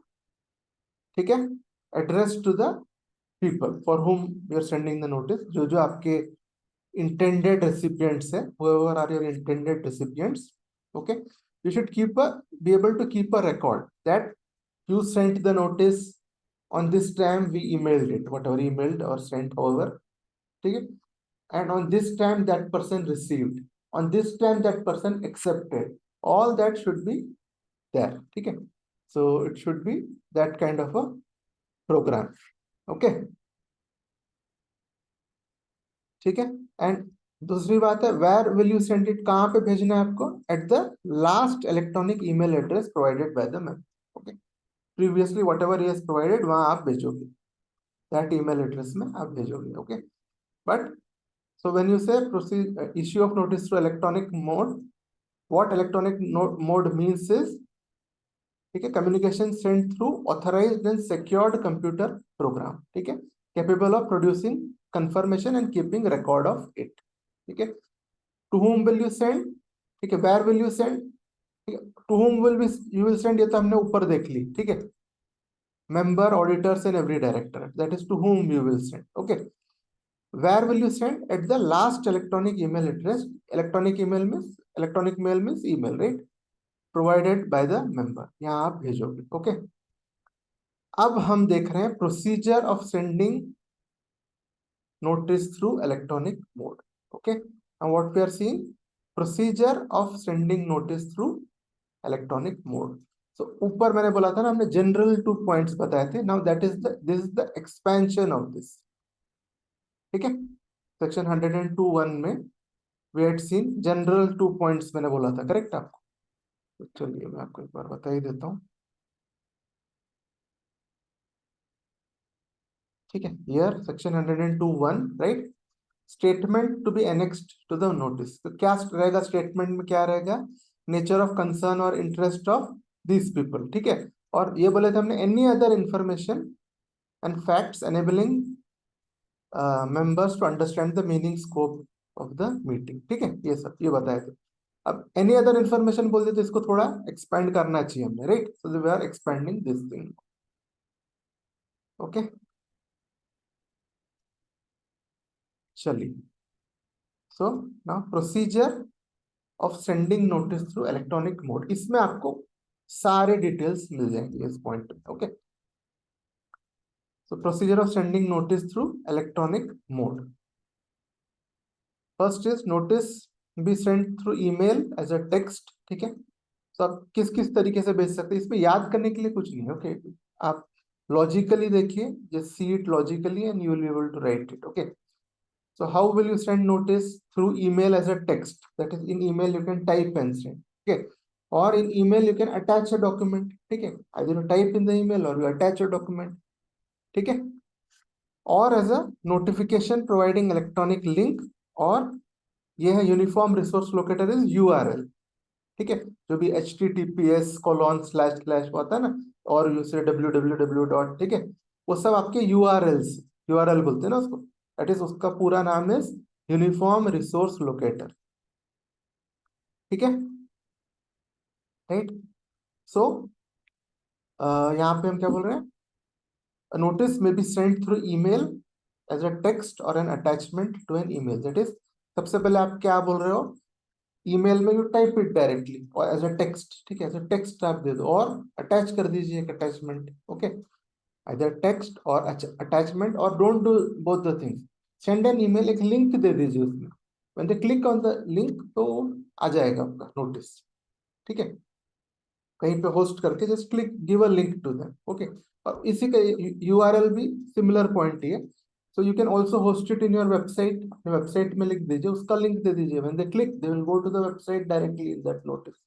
ठीक है. Addressed to the people for whom we are sending the notice. जो आपके intended recipients है, whoever are your intended recipients. Okay. You should be able to keep a record that you sent the notice on this time, we emailed it, whatever emailed or sent over. Okay. And on this time that person received, on this time that person accepted. All that should be there. Okay. So it should be that kind of a program. Okay. ठीक है. And दूसरी बात है, where will you send it, कहां पे भेजना है आपको? At the last electronic email address provided by the member. Okay. Previously whatever he has provided, वहां आप भेजोगे, दैट ईमेल एड्रेस में आप भेजोगे. ओके. But so when you say proceed issue of notice through electronic mode, what electronic mode means is, ठीक है, communication send through authorised and secured computer program. ठीक है. Capable of producing confirmation and keeping record of it. ठीक है. To whom will you send? ठीक है. Where will you send? ठीक है. To whom will you will send, ये तो हमने ऊपर देख ली. ठीक है. Member, auditors and every director. That is to whom you will send. Okay. Where will you send? At the last electronic email address. Electronic mail means email, right? Provided by the member. यहाँ आप भेजोगे. Okay. अब हम देख रहे हैं procedure of sending notice through electronic mode. Okay. Now what we are seeing, procedure of sending notice through electronic mode. So ऊपर मैंने बोला था ना, हमने general 2 points बताए थे. Now this is the expansion of this. ठीक है. Section 102(1) में we had seen general 2 points मैंने बोला था. करेक्ट आपको? तो चलिए मैं आपको एक बार बता ही देता हूँ. ठीक है. Here section 102(1), right? Statement to be annexed to the notice. तो क्या रहेगा स्टेटमेंट में? क्या रहेगा? नेचर ऑफ कंसर्न और इंटरेस्ट ऑफ दिस पीपल. ठीक है. और ये बोले थे हमने, any other information and facts enabling members to understand the meaning scope of the meeting. ठीक है. ये सब ये बताए थे. अब एनी अदर इंफॉर्मेशन बोलते तो इसको थोड़ा एक्सपेंड करना चाहिए हमने, right? So we are expanding this thing. Okay, चलिए। So now procedure of sending notice through electronic mode, इसमें आपको सारे डिटेल्स मिल जाएंगे इस पॉइंट पे। Okay, so procedure of sending notice through electronic mode. First is notice be send through email as a text, ठीक है। तो आप किस किस तरीके से भेज सकते हैं, इसमें याद करने के लिए कुछ नहीं है। ओके, आप लॉजिकली देखिए, just see it logically and you will be able to write it. Okay, so how will you send notice through email as a text? That is, in email you can type and send, okay, or in email you can attach a document, ठीक है, either you type in the email or you attach a document, ठीक है, or as a notification providing electronic link, और ये है uniform resource locator is URL, ठीक है, जो भी https:// होता है ना, और यूसे www डॉट, ठीक है, वो सब आपके यूआरएल्स, यूआरएल बोलते हैं ना उसको, दैट इज, उसका पूरा नाम है यूनिफॉर्म रिसोर्स लोकेटर, ठीक है, राइट। सो यहाँ पे हम क्या बोल रहे हैं, नोटिस में be send through email as a text और an attachment to an email, that is, सबसे पहले आप क्या बोल रहे हो, ईमेल में यू टाइप इट डायरेक्टली और एज अ टेक्स्ट, ठीक है, एज अ टेक्स्ट आप दे दो और अटैच कर दीजिए एक अटैचमेंट। ओके, either text और attachment, और don't do both the things, send an email, एक लिंक दे दीजिए उसमें, when they click on the link तो आ जाएगा आपका नोटिस, ठीक है, कहीं पे होस्ट करके just click give a link to them. Okay, और इसी का यूआरएल भी सिमिलर पॉइंट ही है, so you can also host it in your website, अपने वेबसाइट में लिख दीजिए, उसका लिंक दे दीजिए, when they click they will go to the website directly in that notice,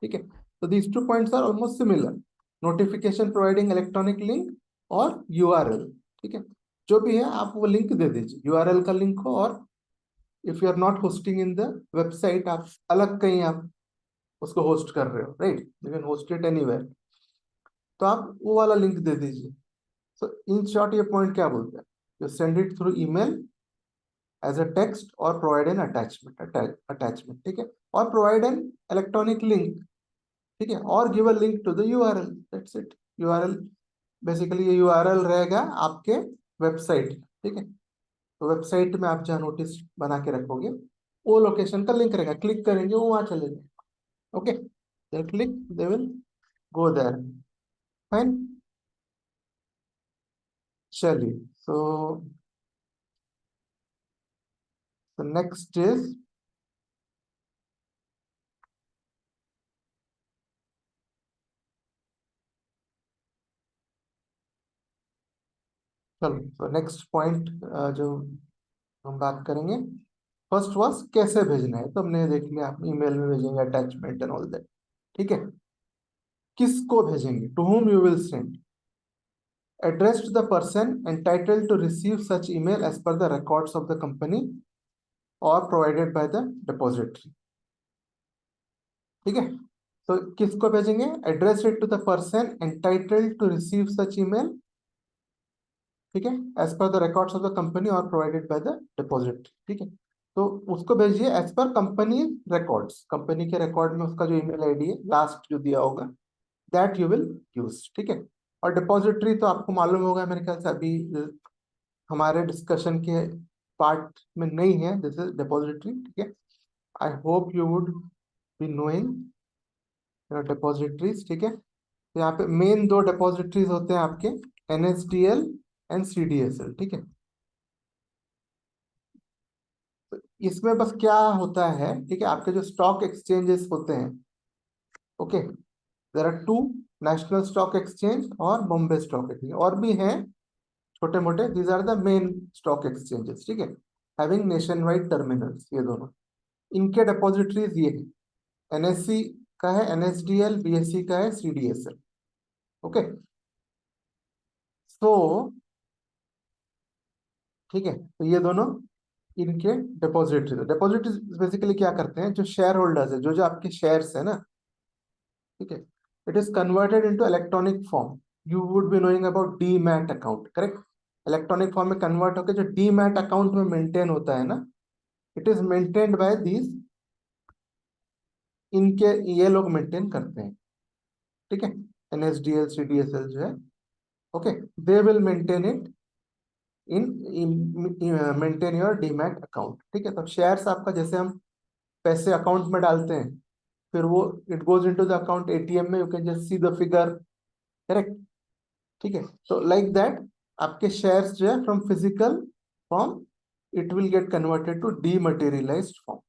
ठीक है। तो these two points are almost similar, notification providing electronic link और यूआरएल, ठीक है, जो भी है आप वो लिंक दे दीजिए, यूआरएल का लिंक हो, और if you are not hosting in the website, आप अलग कहीं आप उसको होस्ट कर रहे हो, right, you can host it anywhere, तो आप वो वाला लिंक दे दीजिए। सो इन शॉर्ट ये पॉइंट क्या बोलते हैं, you send it through email as a text और प्रोवाइड एन अटैचमेंट, ठीक है, और प्रोवाइड एन इलेक्ट्रॉनिक लिंक, ठीक है, और give a link to the URL, that's it. URL basically, ये यूआरएल रहेगा आपके वेबसाइट, ठीक है, तो वेबसाइट में आप जहाँ नोटिस बना के रखोगे वो लोकेशन का लिंक रहेगा, क्लिक करेंगे वो वहां चले जाएंगे। Okay, they click, they will go there, fine. चलिए, सो नेक्स्ट इज, चलो, तो नेक्स्ट पॉइंट जो हम बात करेंगे, फर्स्ट वाज कैसे भेजना है, तो हमने देख लिया, आप ईमेल में भेजेंगे अटैचमेंट एंड ऑल दैट, ठीक है, किसको भेजेंगे, to whom you will send, addressed to the person entitled to receive such email as per the records of the company or provided by the depository, ठीक है, तो किसको भेजेंगे, address it to the person entitled to receive such email, ठीक है, as per the records of the company और provided by the depository, ठीक है, तो उसको भेजिए as per company records, company के रिकॉर्ड में उसका जो ईमेल आईडी है लास्ट जो दिया होगा, दैट यू विल यूज, ठीक है, और डिपॉजिटरी तो आपको मालूम होगा मेरे ख्याल से, अभी हमारे डिस्कशन के पार्ट में नहीं है, दिस इज डिपॉजिटरी, ठीक है, I hope you would be knowing depositories, ठीक है, तो यहाँ पे मेन दो डिपॉजिटरीज होते हैं आपके, एनएसडीएल एंड सीडीएसएल, ठीक है, तो इसमें बस क्या होता है, ठीक है, आपके जो स्टॉक एक्सचेंजेस होते हैं, okay, there are two, national stock exchange और बॉम्बे स्टॉक एक्सचेंज, और भी हैं छोटे मोटे, these are the main stock exchanges, ठीक है, हैविंग नेशन वाइड टर्मिनल्स, ये दोनों, इनके डिपॉजिटरीज ये है, एनएससी का है, एनएसडीएल, बीएससी का है, सीडीएसएल, ओके, सो ठीक है, तो ये दोनों इनके डिपॉजिटरी, डिपॉजिटरी बेसिकली क्या करते हैं, जो शेयर होल्डर्स है, जो जो आपके शेयर्स है ना, ठीक है, it is converted into electronic form, you would be knowing about demat account, correct, electronic form में कन्वर्ट होकर जो डीमैट अकाउंट में मेंटेन होता है ना, it is maintained by these, इनके ये लोग मेंटेन करते हैं, ठीक है, एनएसडीएल सीडीएसएल जो है, Okay, they will maintain it maintain your demat account. ठीक है, तो शेयर्स आपका जैसे हम पैसे अकाउंट में डालते हैं, फिर वो it goes into the account, ATM में you can just see the figure. Correct. ठीक है, तो लाइक दैट आपके शेयर्स जो है from physical form it will get converted to dematerialised form.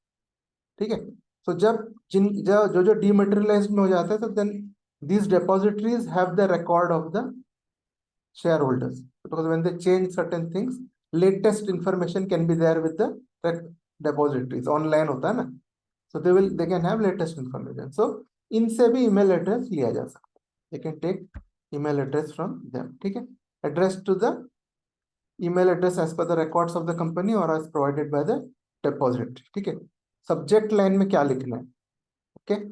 ठीक है, तो जब जो जो डीमटेरियलाइज्ड में हो जाता है, तो then these depositories have the record of the shareholders, because when they change certain things, latest information can be there with the depositories. Online होता है ना, so they can have latest information. So इनसे भी email address लिया जा सकता है. They can take email address from them. ठीक है, address to the email address as per the records of the company or as provided by the depository. ठीक है, subject line में क्या लिखना है? Okay,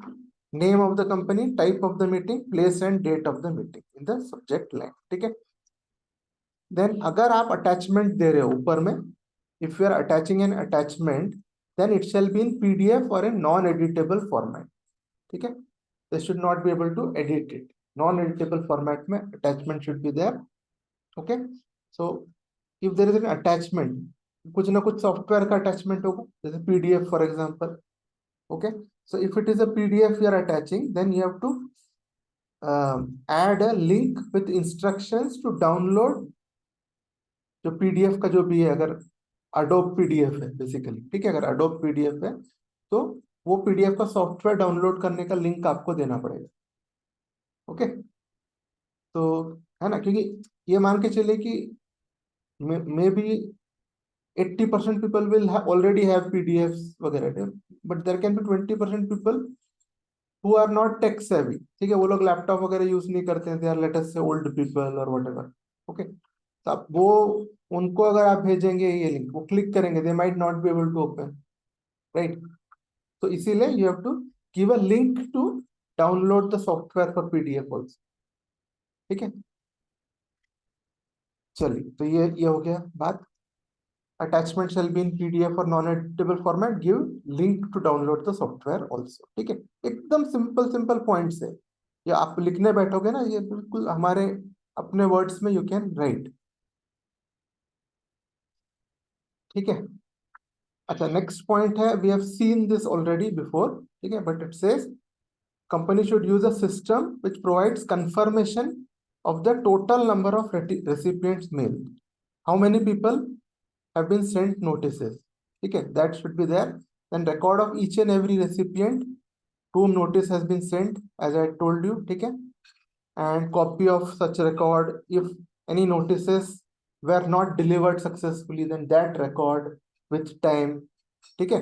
name of the company, type of the meeting, place and date of the meeting in the subject line. ठीक है, then अगर आप attachment दे रहे हो ऊपर में, if you are attaching an attachment, then it shall be in PDF or a non-editable format. ठीक है, they should not be able to edit it. Non-editable format में attachment should be there. Okay, so if there is an attachment, कुछ ना कुछ software का attachment होगा, जैसे PDF for example. Okay, so if it is a PDF you are attaching, then you have to add a link with instructions to download जो PDF का जो भी है. अगर Adobe PDF है बेसिकली, ठीक है, अगर Adobe PDF है तो वो PDF का सॉफ्टवेयर डाउनलोड करने का लिंक आपको देना पड़ेगा. ओके, तो है ना, क्योंकि ये मान के चले कि may be 80% people will already have PDFs वगैरह, but there can be 20% people who are not tech savvy. ठीक है, वो लोग लैपटॉप वगैरह यूज नहीं करते हैं, दे आर लेट अस से ओल्ड पीपल और व्हाटएवर. ओके, तो आप वो उनको अगर आप भेजेंगे ये लिंक, वो क्लिक करेंगे, they might not be able to open. Right, तो इसीलिए you have to give a link to download the software for PDF also. ठीक है, चलिए, तो ये हो गया बात. attachment shall be in PDF or non-editable format. Give link to download the software also. ठीक है, एकदम सिंपल पॉइंट्स है. ये आप लिखने बैठोगे ना, ये बिल्कुल हमारे अपने वर्ड्स में यू कैन राइट. ठीक है, अच्छा, नेक्स्ट पॉइंट है, we have seen this already before. ठीक है, but it says company should use a system which provides confirmation of the total number of recipients mailed. How many people have been sent notices? Okay, that should be there. Then record of each and every recipient to whom notice has been sent, as I told you. Okay, and copy of such record. If any notices were not delivered successfully, then that record with time. ठीक है,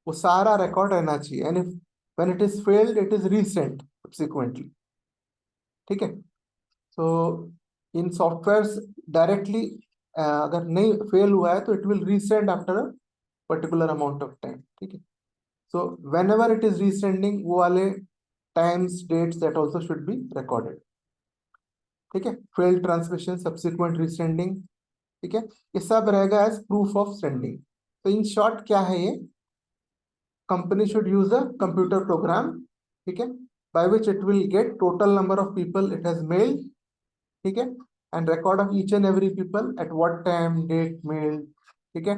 वो सारा record रहना चाहिए. And if when it is failed, it is resent subsequently. ठीक है, so in softwares directly अगर नहीं फेल हुआ है तो it will resend after a particular amount of time. ठीक है, so whenever it is resending, वो वाले times, dates, that also should be recorded. ठीक है, failed transmission, subsequent resending. ठीक है, ये सब रहेगा as proof of sending. तो in short क्या है ये, company should use a computer program, ठीक है, by which it will get total number of people it has mailed. ठीक है, and record of each and every people at what time, date mailed. ठीक है,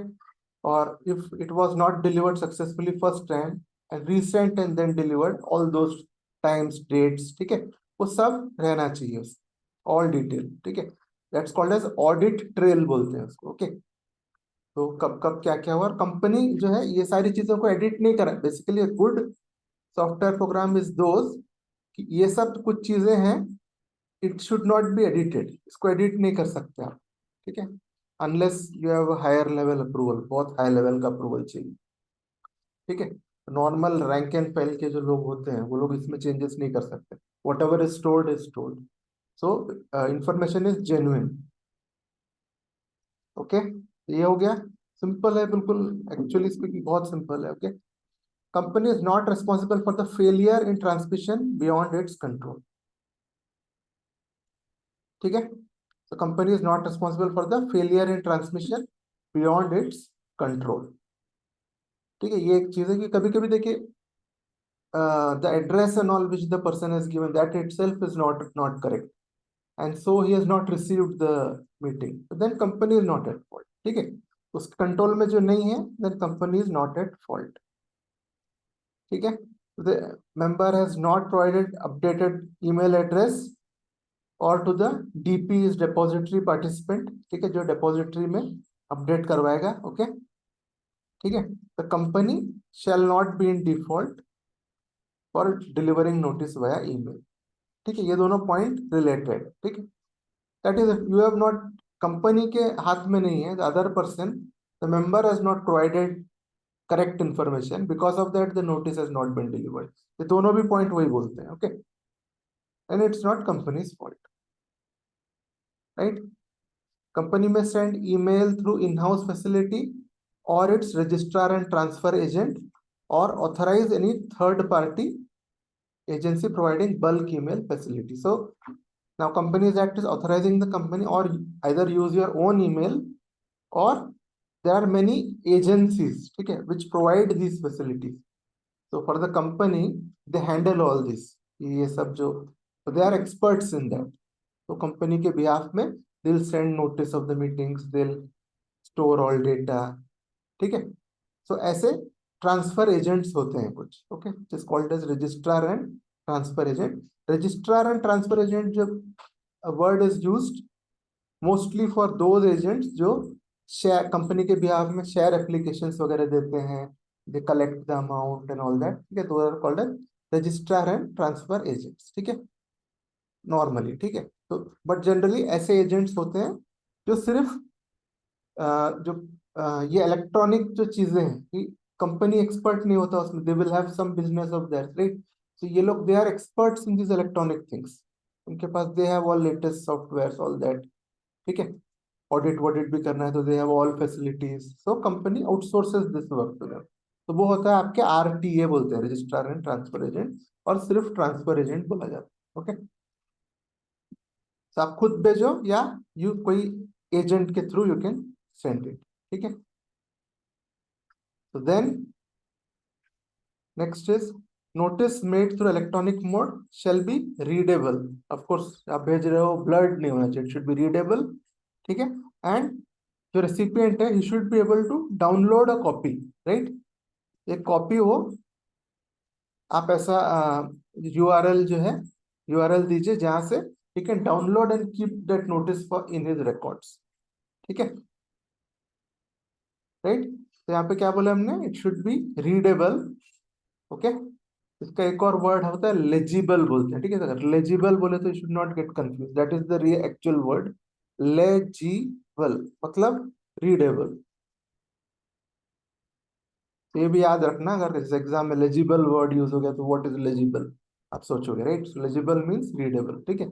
or if it was not delivered successfully first time and resent and then delivered, all those times, dates. ठीक है, वो सब रहना चाहिए, all detail. ठीक है, that's called as audit trail बोलते हैं उसको. ओके, तो कब कब क्या क्या हुआ, कंपनी जो है ये सारी चीजों को एडिट नहीं करा. Basically good software program is those कि ये सब कुछ चीजें हैं, it should not be edited, इसको एडिट नहीं कर सकते आप. ठीक है, unless you have higher level approval, बहुत हाई लेवल का अप्रूवल चाहिए. ठीक है, नॉर्मल रैंक एंड फाइल के जो लोग होते हैं वो लोग इसमें चेंजेस नहीं कर सकते. What ever is stored is stored. So information is genuine. Okay, ये हो गया, सिंपल है बिल्कुल. एक्चुअली स्पीकिंग बहुत सिंपल है. Okay, company is not responsible for the failure in transmission beyond its control. ठीक है, so company is not responsible for the failure in transmission beyond its control. ठीक है, ये एक चीज है कि कभी कभी देखिए the address and all which the person has given, that itself is not correct. and so he has not received the meeting, then company is not at fault. ठीक है, उस कंट्रोल में जो नहीं है, then company is not at fault. ठीक है, the member has not provided updated email address or to the DP is depository participant. ठीक है, जो depository में update करवाएगा. ओके, ठीक है, the company shall not be in default for delivering notice via email. ठीक है, ये दोनों पॉइंट रिलेटेड. ठीक है, that is you have not, company के हाथ में नहीं है, the other person, the member has not provided correct information, because of that the notice has not been delivered. ये दोनों भी पॉइंट वही बोलते हैं. Okay, and it's not company's fault. Right, company में send email through in house facility और it's registrar and transfer agent और authorise any third party agency providing bulk email facility. So now Companies Act is authorizing the company or either use your own email or there are many agencies, okay, which provide these facilities. So for the company, they handle all this. ये सब जो, so they are experts in that. So company के behalf में they'll send notice of the meetings, they'll store all data. ठीक है, so ऐसे transfer agents होते हैं कुछ. Okay, it is called as registrar and transfer agent. Registrar and transfer agent जो word is used mostly for those agents जो share company के behalf में शेयर एप्लीकेशंस वगैरह देते हैं, they collect the amount and all that. ठीक है, those are called as registrar and transfer agents. ठीक है, नॉर्मली. ठीक है, तो बट जनरली ऐसे एजेंट्स होते हैं जो सिर्फ जो ये इलेक्ट्रॉनिक जो चीजें हैं, कंपनी एक्सपर्ट नहीं होता उसमें, they will have some business of that. Right, so ये लोग they are experts in this electronic things. उनके पास they have all latest software all that. ठीक है, ऑडिट वॉडिट भी करना है तो they have all facilities. So company outsources this work to them. तो वो होता है आपके RTA बोलते हैं, रजिस्ट्रार एंड ट्रांसफर एजेंट, और सिर्फ ट्रांसफर एजेंट बोला जाता है. ओके, तो आप खुद भेजो या यू कोई एजेंट के through you can send it. ठीक है, so then next is notice made through electronic mode shall be readable. Of course आप भेज रहे हो, blurred नहीं होना चाहिए, it should be readable. ठीक है, and जो recipient है he should be able to download a copy. right, एक कॉपी हो, आप ऐसा URL जो है URL दीजिए जहां से he can download and keep that notice for in his records. ठीक है, राइट, तो यहाँ पे क्या बोला हमने, it should B readable. Okay, इसका एक और वर्ड होता है लेजिबल बोलते हैं. ठीक है, अगर लेजिबल बोले तो you should not get confuse, that is the actual word. Legible मतलब रीडेबल. तो ये भी याद रखना, अगर इस एग्जाम में लेजिबल वर्ड यूज हो गया तो व्हाट इज लेजिबल आप सोचोगे. Right, legible means readable. ठीक है,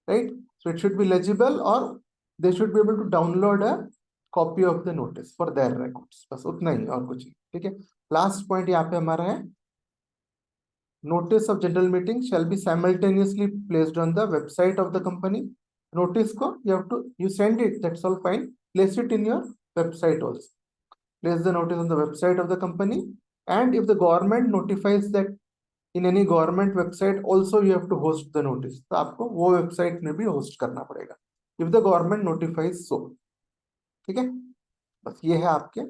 right, so it should be legible और they should be able to download a copy of the notice for their records. बस उतना ही और कुछ नहीं. ठीक है, लास्ट पॉइंट यहाँ पे हमारा है, notice of general meeting shall be simultaneously placed on the website of the company. Notice को you send it, that's all fine, place it in your website also. Place the notice on the website of the company, and if the government notifies that in any government website also you have to host the notice, तो आपको वो website में भी host करना पड़ेगा if the government notifies so. ठीक है, बस ये है आपके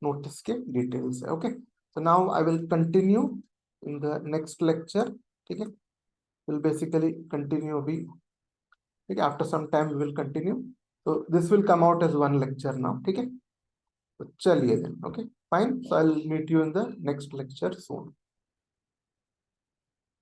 नोटिस के डिटेल्स है. Okay, so now I will continue in the next lecture. ठीक है, will basically continue अभी. ठीक है, after some time we will continue, so this will come out as one lecture now. ठीक है, तो चलिए then. Okay, fine, so I'll meet you in the next lecture soon.